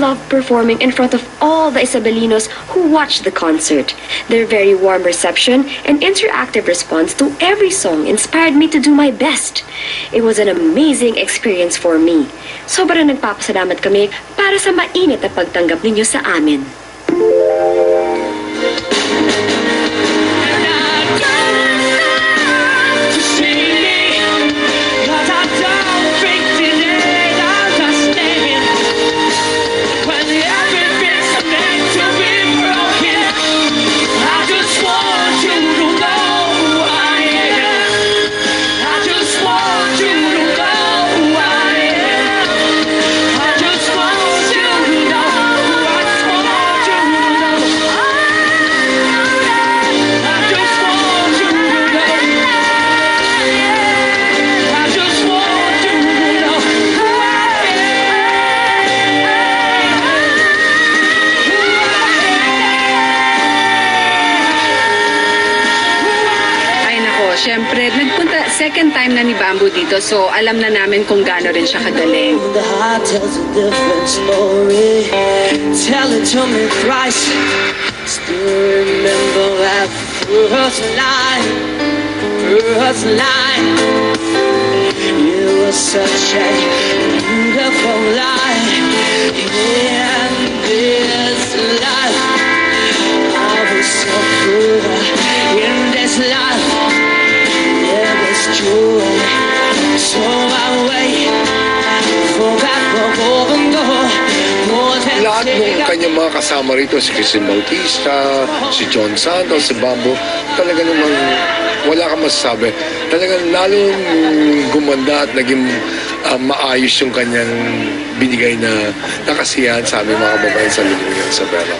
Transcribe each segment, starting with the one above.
loved performing in front of all the Isabelinos who watched the concert. Their very warm reception and interactive response to every song inspired me to do my best. It was an amazing experience for me. Sobrang nagpapasalamat kami para sa mainit na pagtanggap ninyo sa amin. Siyempre, second time na ni Bamboo dito, so alam na namin kung gaano rin siya kagaling. The heart tells a different story. Tell it to me thrice. Still remember that first line. First line. It was such a beautiful life. In this life, I was so good. In this life, there was joy. So I wait for that lahat ng kanyang mga kasama rito, si Christine Bautista, si John Santos, si Bamboo, talaga namang wala kang masasabi. Talagang lalong gumanda at naging maayos yung kanyang binigay na nakasiyahan sa aming mga kababayan sa Linguyang Isabela.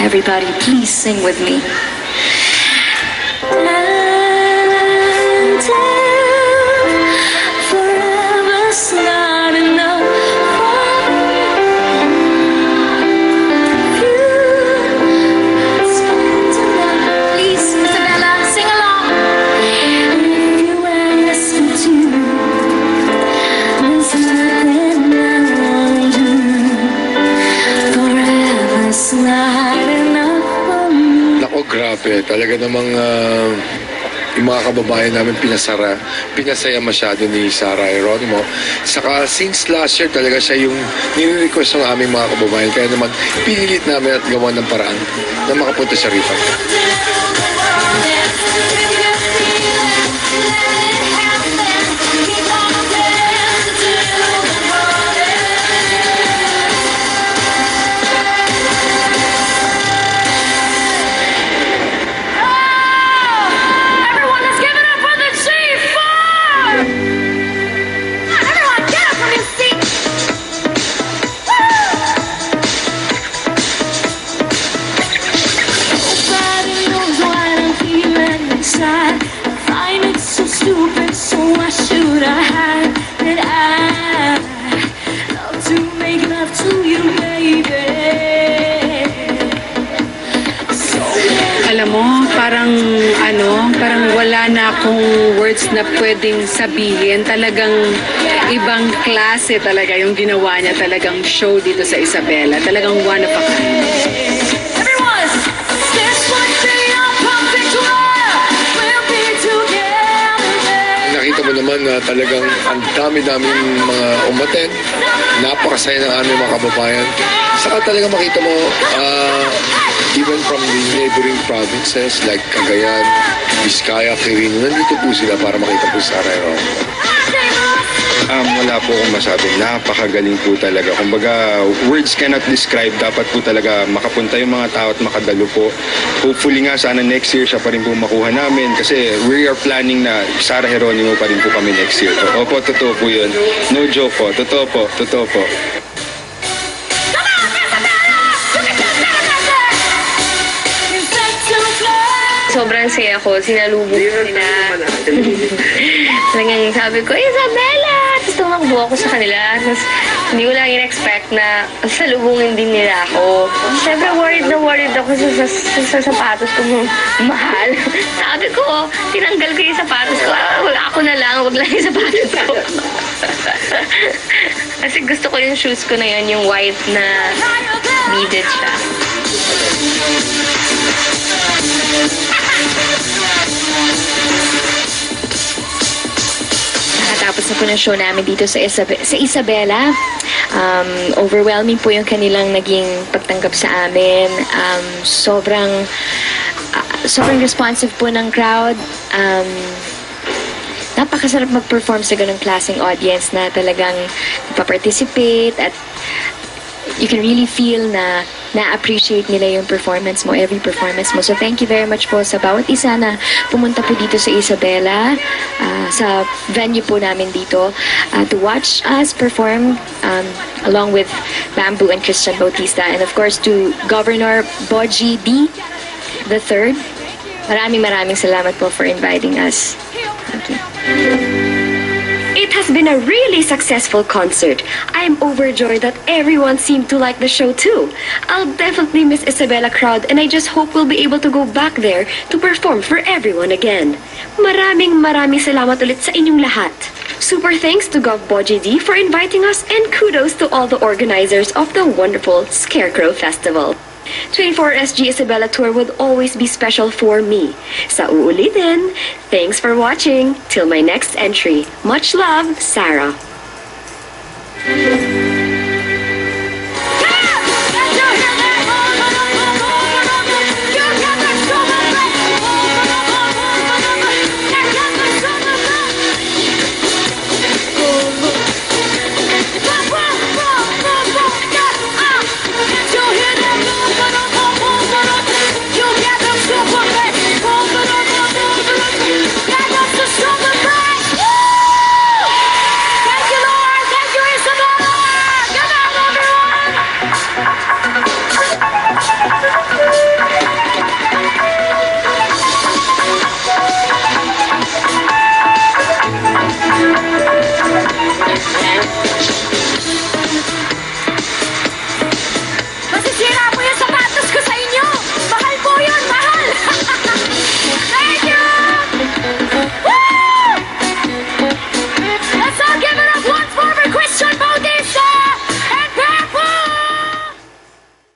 Everybody, please sing with me. Forever's not enough for you. Please, Isabella, sing along. If you ask me to, there's nothing I won't do. Forever's not enough. Nako, grabe. Talaga namang yung mga kababayan namin pinasaya masyado ni Sarah Geronimo. Saka since last year talaga siya yung nire-request ng aming mga kababayan. Kaya naman pinilit namin at gawa ng paraan na makapunta siya rito. Alam mo, parang wala na akong words na pwedeng sabihin. Talagang ibang klase talaga yung ginawa niya, talagang show dito sa Isabela. Talagang one of a kind. Nakita mo naman na talagang ang dami-daming mga umaten. Napakasaya ng aming mga kababayan. Saka talagang makita mo, even from the neighboring provinces like Cagayan, Vizcaya, Quirino, nandito po sila para makita po sa Sarah Geronimo. Wala po akong masabi. Napakagaling po talaga. Kumbaga, words cannot describe. Dapat po talaga makapunta yung mga tao at makadalo po. Hopefully nga, sana next year siya pa rin po makuha namin. Kasi we are planning na Sarah Geronimo pa rin po kami next year. Opo, totoo po yun. No joke po. Totoo po. Totoo po. Sobrang saya ko, sinalubong ko sila. Talagang sabi ko, Isabela! Tapos tumakbo ako sa kanila. Tapos hindi ko lang in-expect na salubungin din nila ako. Siyempre worried ako sa sapatos ko mahal. Sabi ko, tinanggal ko yung sapatos ko. Ako na lang, wag lang yung sapatos ko. Kasi gusto ko yung shoes ko na yun, yung white na beaded siya. Nakatapos na po ng show namin dito sa Isabela. Overwhelming po yung kanilang naging pagtanggap sa amin. Sobrang responsive po ng crowd. Napakasarap mag-perform sa ganung klaseng audience na talagang nagpa-participate at you can really feel na na-appreciate nila yung performance mo, every performance mo. So thank you very much po sa bawat isa na pumunta po dito sa Isabela, sa venue po namin dito, to watch us perform along with Bamboo and Christian Bautista. And of course to Governor Boji D. the Third. Maraming salamat po for inviting us. Thank you. It has been a really successful concert. I am overjoyed that everyone seemed to like the show too. I'll definitely miss Isabela crowd and I just hope we'll be able to go back there to perform for everyone again. Maraming salamat ulit sa inyong lahat. Super thanks to Gov Boji D for inviting us and kudos to all the organizers of the wonderful Scarecrow Festival. 24SG Isabela Tour would always be special for me. Sa uulitin, thanks for watching. Till my next entry. Much love, Sarah.